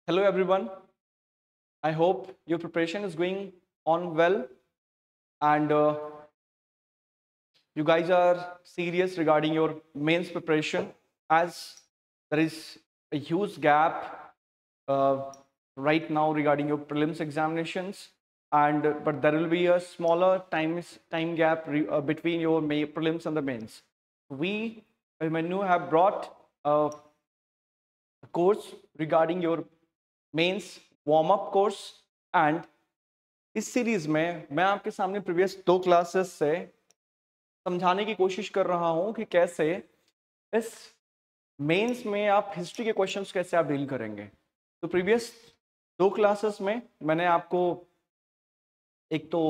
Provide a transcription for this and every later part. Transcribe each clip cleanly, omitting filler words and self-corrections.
Hello everyone. I hope your preparation is going on well and you guys are serious regarding your mains preparation as there is a huge gap uh, right now regarding your prelims examinations and but there will be a smaller time gap between your prelims and the mains. We Menu have brought course regarding your mains warm up course and इस series में मैं आपके सामने previous 2 classes से समझाने की कोशिश कर रहा हूं कि कैसे इस मेंस में आप हिस्ट्री के क्वेश्चंस कैसे आप डील करेंगे। तो प्रीवियस 2 क्लासेस में मैंने आपको एक तो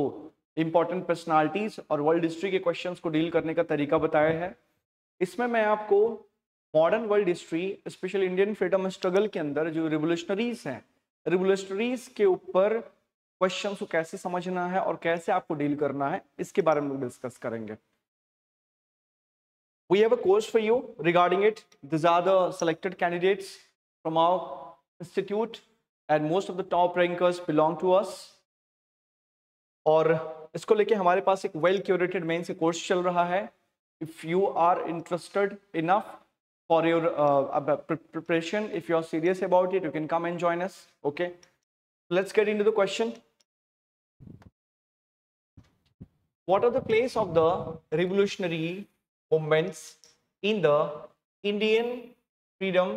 इम्पॉर्टेंट पर्सनालिटीज और वर्ल्ड हिस्ट्री के क्वेश्चंस को डील करने का तरीका बताया है। इसमें मैं आपको modern world history specially Indian freedom struggle के अंदर जो रिवोल्यूशनरीज हैं, रिवोल्यूशनरीज के ऊपर क्वेश्चंस को कैसे समझना है और कैसे आपको डील करना है इसके बारे में डिस्कस करेंगे। We have a course for you regarding it. These are the selected candidates from our institute and most of the top rankers belong to us. और इसको लेके हमारे पास एक वेल क्यूरेटेड मेंस कोर्स चल रहा है। If you are interested enough for your preparation, if you are serious about it, you can come and join us. Okay, let's get into the question. What are the place of the revolutionary movements in the Indian freedom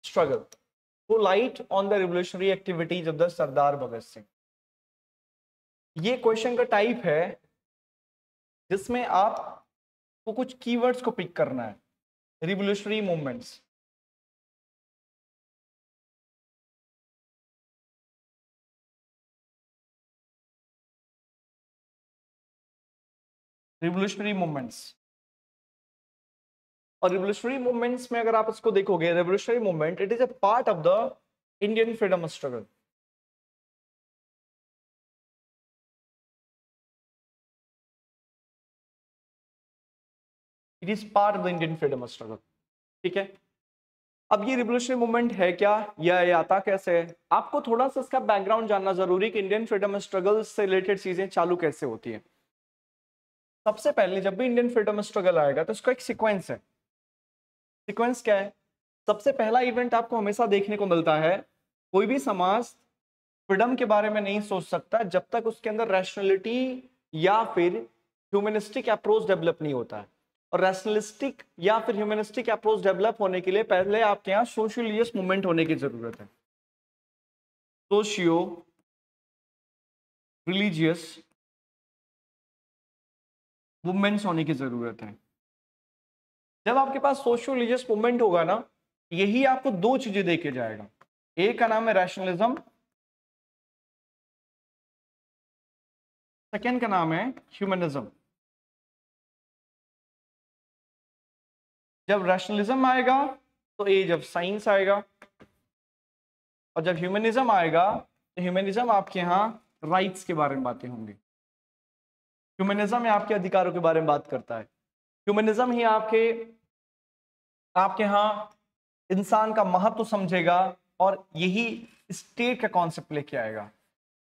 struggle? Throw light on the revolutionary activities of the Sardar Bhagat Singh. ये question का type है जिसमें आपको कुछ keywords को pick करना है। Revolutionary movements, revolutionary movements और रिवोल्यूशनरी मूवमेंट्स में अगर आप इसको देखोगे, revolutionary movement it is a part of the Indian freedom struggle. It is part of the Indian freedom struggle. ठीक है, अब ये रिवोल्यूशनरी मूवमेंट है क्या, ये आता कैसे है? आपको थोड़ा सा इसका बैकग्राउंड जानना जरूरी कि इंडियन फ्रीडम स्ट्रगल से रिलेटेड चीजें चालू कैसे होती है। सबसे पहले जब भी इंडियन फ्रीडम स्ट्रगल आएगा तो इसका एक सीक्वेंस है। सीक्वेंस क्या है? सबसे पहला इवेंट आपको हमेशा देखने को मिलता है, कोई भी समाज फ्रीडम के बारे में नहीं सोच सकता जब तक उसके अंदर रैशनैलिटी या फिर ह्यूमनिस्टिक अप्रोच डेवलप नहीं होता है। और रैशनलिस्टिक या फिर ह्यूमनिस्टिक अप्रोच डेवलप होने के लिए पहले आपके यहाँ सोशियोलियस मूवमेंट होने की जरूरत है। सोशियो रिलीजियस मूवमेंट्स होने की जरूरत है। जब आपके पास सोशियो रिलीजियस मूवमेंट होगा ना, यही आपको दो चीजें देके जाएगा। एक का नाम है रैशनलिज्म, सेकेंड का नाम है ह्यूमनिज्म। जब रैशनलिज्म आएगा तो एज ऑफ साइंस आएगा, और जब ह्यूमनिज्म आएगा तो ह्यूमनिज्म आपके यहाँ राइट्स के बारे में बातें होंगी। ह्यूमनिज्म में आपके अधिकारों के बारे में बात करता है। ह्यूमनिज्म ही आपके यहाँ इंसान का महत्व समझेगा और यही स्टेट का कॉन्सेप्ट लेके आएगा।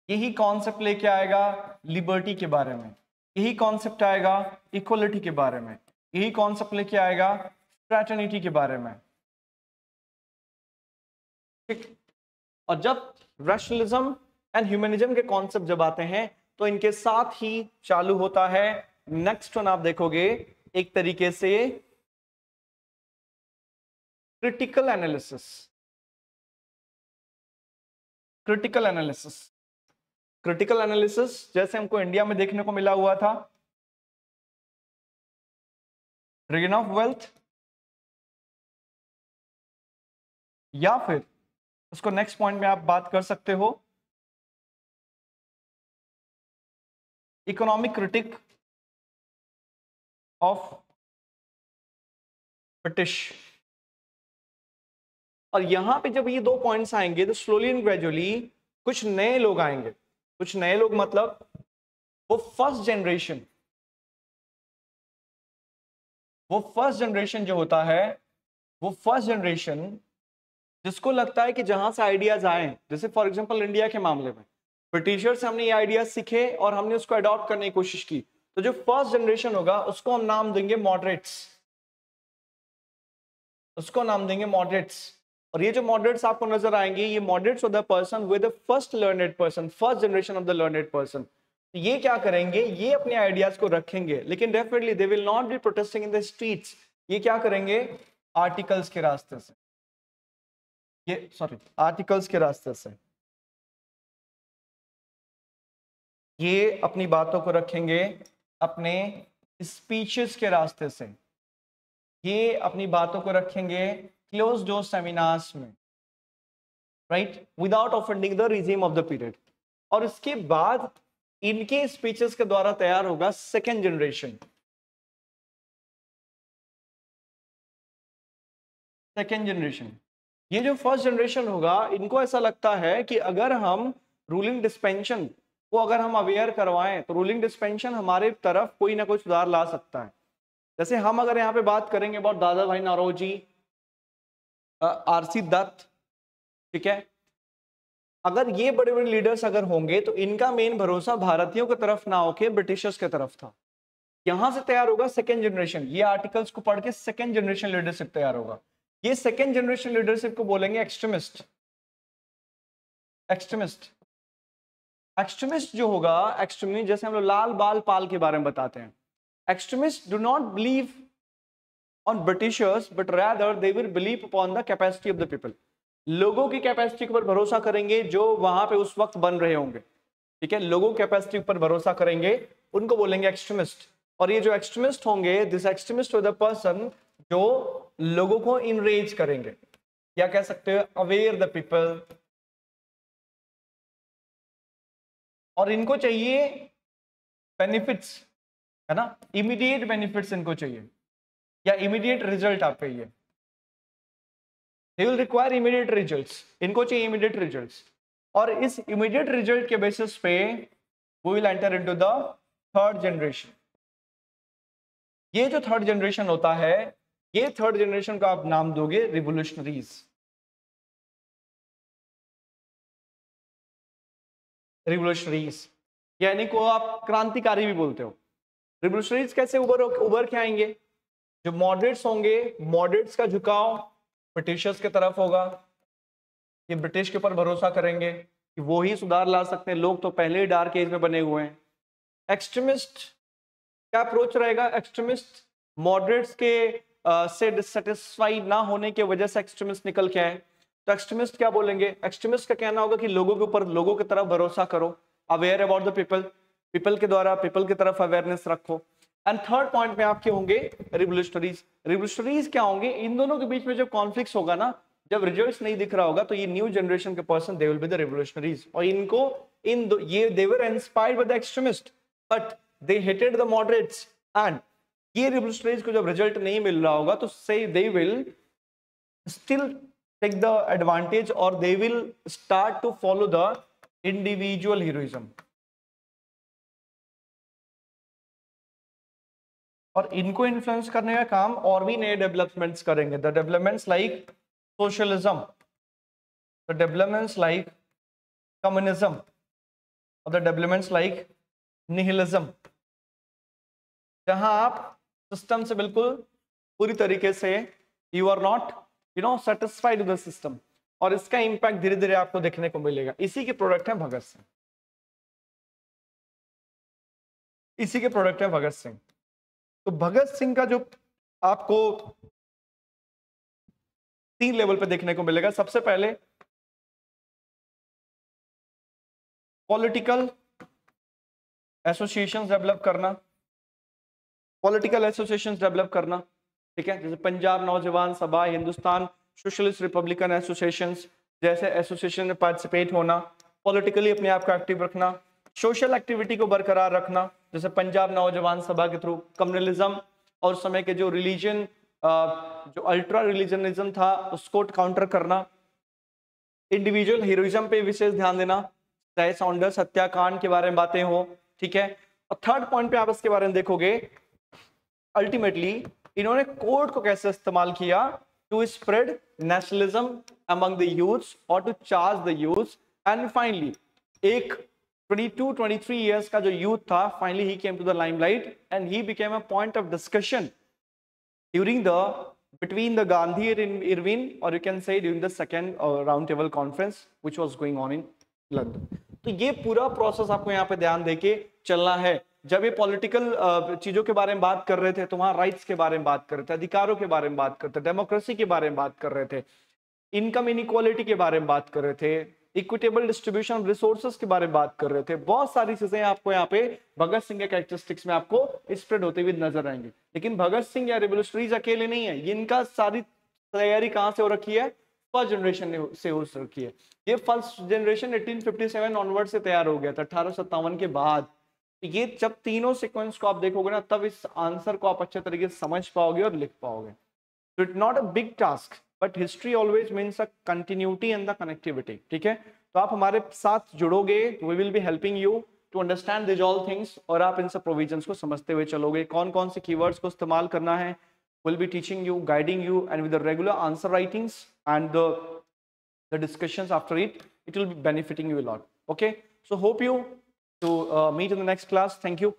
यही कॉन्सेप्ट लेके आएगा लिबर्टी के बारे में, यही कॉन्सेप्ट आएगा इक्वलिटी के बारे में, यही कॉन्सेप्ट लेके आएगा फ्रैटर्निटी के बारे में। ठीक, और जब रैशनलिज्म एंड ह्यूमनिज्म के कॉन्सेप्ट जब आते हैं तो इनके साथ ही चालू होता है नेक्स्ट वन। आप देखोगे एक तरीके से critical analysis. Critical analysis, critical analysis जैसे हमको इंडिया में देखने को मिला हुआ था ड्रेन ऑफ वेल्थ, या फिर उसको नेक्स्ट पॉइंट में आप बात कर सकते हो इकोनॉमिक क्रिटिक ऑफ ब्रिटिश। और यहां पे जब ये दो पॉइंट्स आएंगे तो स्लोली एंड ग्रेजुअली कुछ नए लोग आएंगे। कुछ नए लोग मतलब वो फर्स्ट जनरेशन जो होता है, वो फर्स्ट जनरेशन जिसको लगता है कि जहां से आइडियाज आए, जैसे फॉर एग्जांपल इंडिया के मामले में ब्रिटिशर्स से हमने ये आइडियाज सीखे और हमने उसको अडॉप्ट करने की कोशिश की, तो जो फर्स्ट जनरेशन होगा उसको हम नाम देंगे मॉडरेट्स, उसको नाम देंगे मॉडरेट्स। और ये जो मॉडरेट्स आपको नजर आएंगे, ये moderates of the person with the first learned person, first generation of the learned person. ये क्या करेंगे, ये अपने आइडियाज को रखेंगे, लेकिन definitely they will not be protesting in the streets. ये क्या करेंगे, आर्टिकल्स के रास्ते से, ये सॉरी आर्टिकल्स के रास्ते से ये अपनी बातों को रखेंगे, अपने स्पीचेस के रास्ते से ये अपनी बातों को रखेंगे क्लोज डोर सेमिनार्स में, right, without offending the regime of the period. और इसके बाद इनके स्पीचेस के द्वारा तैयार होगा सेकेंड जनरेशन। सेकेंड जनरेशन, ये जो फर्स्ट जनरेशन होगा, इनको ऐसा लगता है कि अगर हम रूलिंग डिस्पेंशन को अगर हम अवेयर करवाएं तो रूलिंग डिस्पेंशन हमारे तरफ कोई ना कोई सुधार ला सकता है। जैसे हम अगर यहाँ पे बात करेंगे अबाउट दादा भाई नौरोजी, आरसी दत्त, ठीक है, अगर ये बड़े बड़े लीडर्स अगर होंगे तो इनका मेन भरोसा भारतीयों की तरफ ना होके ब्रिटिशर्स की तरफ था। यहां से तैयार होगा सेकेंड जनरेशन, ये आर्टिकल्स को पढ़ के सेकेंड जनरेशन लीडरशिप तैयार होगा। ये सेकेंड जनरेशन लीडरशिप को बोलेंगे एक्सट्रीमिस्ट। एक्सट्रीमिस्ट, एक्सट्रीमिस्ट जो होगा, एक्सट्रीमिस्ट जैसे हम लोग लाल बाल पाल के बारे में बताते हैं, extremist do not believe on Britishers but rather they will believe upon the capacity of the people. लोगों की कैपेसिटी के ऊपर भरोसा करेंगे जो वहां पे उस वक्त बन रहे होंगे, ठीक है, लोगों की कैपेसिटी पर भरोसा करेंगे, उनको बोलेंगे एक्सट्रीमिस्ट। और ये जो एक्सट्रीमिस्ट होंगे, this extremist with the person जो लोगों को इनरेज करेंगे, या कह सकते हो अवेयर द पीपल। और इनको चाहिए बेनिफिट्स, है ना, इमीडिएट बेनिफिट्स इनको चाहिए, या इमीडिएट रिजल्ट आप कहिए, they will require immediate results, इनको चाहिए इमीडिएट रिजल्ट्स। और इस इमीडिएट रिजल्ट के बेसिस पे we will enter into the third generation. ये जो थर्ड जनरेशन होता है, ये थर्ड जनरेशन का आप नाम दोगे रिवोल्यूशनरीज। रिवोल्यूशनरीज यानी को आप क्रांतिकारी भी बोलते हो। रिवोल्यूशनरीज कैसे उभर के आएंगे, जो मॉडरेट्स होंगे, मॉडरेट्स का झुकाव ब्रिटिशर्स की तरफ होगा, ये ब्रिटिश के ऊपर भरोसा करेंगे कि वो ही सुधार ला सकते हैं, लोग तो पहले ही डार्क एज में बने हुए हैं। एक्सट्रीमिस्ट क्या अप्रोच रहेगा, एक्सट्रीमिस्ट मॉडरेट्स के से डिससेटिस्फाइड ना होने की वजह से एक्सट्रीमिस्ट निकल के आए, तो एक्सट्रीमिस्ट क्या बोलेंगे, एक्सट्रीमिस्ट का कहना होगा कि लोगों के ऊपर, लोगों की तरफ भरोसा करो, aware about the people, people के द्वारा पीपल की तरफ अवेयरनेस रखो। एंड थर्ड पॉइंट में आपके होंगे रिवोल्यूशनरीज। रिवोल्यूशनरीज क्या होंगे, इन दोनों के बीच में जब कॉन्फ्लिक्ट होगा ना, जब रिजल्ट्स नहीं दिख रहा होगा, तो ये न्यू जनरेशन के person they will be the revolutionaries. और इनको ये they were inspired by the extremist but they hated the moderates. And ये रिवोल्यूशनरीज को जब रिजल्ट नहीं मिल रहा होगा तो से they will still take the advantage और they will start to follow the individual heroism. और इनको इन्फ्लुएंस करने का काम और भी नए डेवलपमेंट्स करेंगे, the developments like socialism, the developments like communism, और द डेवलपमेंट्स लाइक निहिलिज्म, जहां आप सिस्टम से बिल्कुल पूरी तरीके से you are not satisfied with the system. और इसका इंपैक्ट धीरे धीरे आपको देखने को मिलेगा। इसी के प्रोडक्ट है भगत सिंह, इसी के प्रोडक्ट है भगत सिंह। तो भगत सिंह का जो आपको 3 लेवल पे देखने को मिलेगा। सबसे पहले पॉलिटिकल एसोसिएशंस डेवलप करना, पॉलिटिकल एसोसिएशंस डेवलप करना, ठीक है, जैसे पंजाब नौजवान सभा, हिंदुस्तान सोशलिस्ट रिपब्लिकन एसोसिएशंस जैसे एसोसिएशन में पार्टिसिपेट होना, पॉलिटिकली अपने आप को एक्टिव रखना, सोशल एक्टिविटी को बरकरार रखना, जैसे पंजाब नौजवान सभा के थ्रू कम्युनलिज्म और उस समय के जो रिलीजन, जो अल्ट्रा रिलीजनिज्म था, उसको काउंटर करना, इंडिविजुअल हीरोइज्म पे विशेष ध्यान देना, चाहे सॉन्डर्स हत्याकांड के बारे में बातें हो, ठीक है। और थर्ड पॉइंट पे आप इसके बारे में देखोगे, अल्टीमेटली इन्होंने कोर्ट को कैसे इस्तेमाल किया to spread nationalism among the youths or to charge the youths. And finally, एक 22-23 years का जो youth था, finally he came to the limelight and he became a point of discussion during the between the Gandhi and Irwin, or you can say during the second roundtable conference which was going on in London. तो ये पूरा process आपको यहाँ पे ध्यान देके चलना है. जब ये पॉलिटिकल चीजों के बारे में बात कर रहे थे तो वहां राइट्स के बारे में बात कर रहे थे, अधिकारों के बारे में बात करते थे, डेमोक्रेसी के बारे में बात कर रहे थे, इनकम इनइक्वालिटी के बारे में बात कर रहे थे, इक्विटेबल डिस्ट्रीब्यूशन ऑफ रिसोर्सेज के बारे में बात कर रहे थे. बहुत सारी चीजें आपको यहाँ पे भगत सिंह के कैरेक्टरिस्टिक्स में आपको स्प्रेड होते हुए नजर आएंगे. लेकिन भगत सिंह या रिवोल्यूशनरीज अकेले नहीं है, ये इनका सारी तैयारी कहाँ से हो रखी है? फर्स्ट जनरेशन से हो रखी है. ये फर्स्ट जनरेशन 1857 ऑनवर्ड से तैयार हो गया था, 1857 के बाद. ये जब तीनों सीक्वेंस को आप देखोगे ना, तब इस आंसर को आप अच्छे तरीके से समझ पाओगे और लिख पाओगे. So it's not a big task, but history always means a continuity and the connectivity. ठीक है, तो आप हमारे साथ जुड़ोगे, we will be helping you to understand these all things, और आप इन सब provisions को समझते हुए चलोगे. कौन कौन से keywords को इस्तेमाल करना है, will be teaching you, guiding you, and with the regular answer writings and the discussions after it, it will be benefiting you a lot. Okay, so hope you to meet in the next class. Thank you.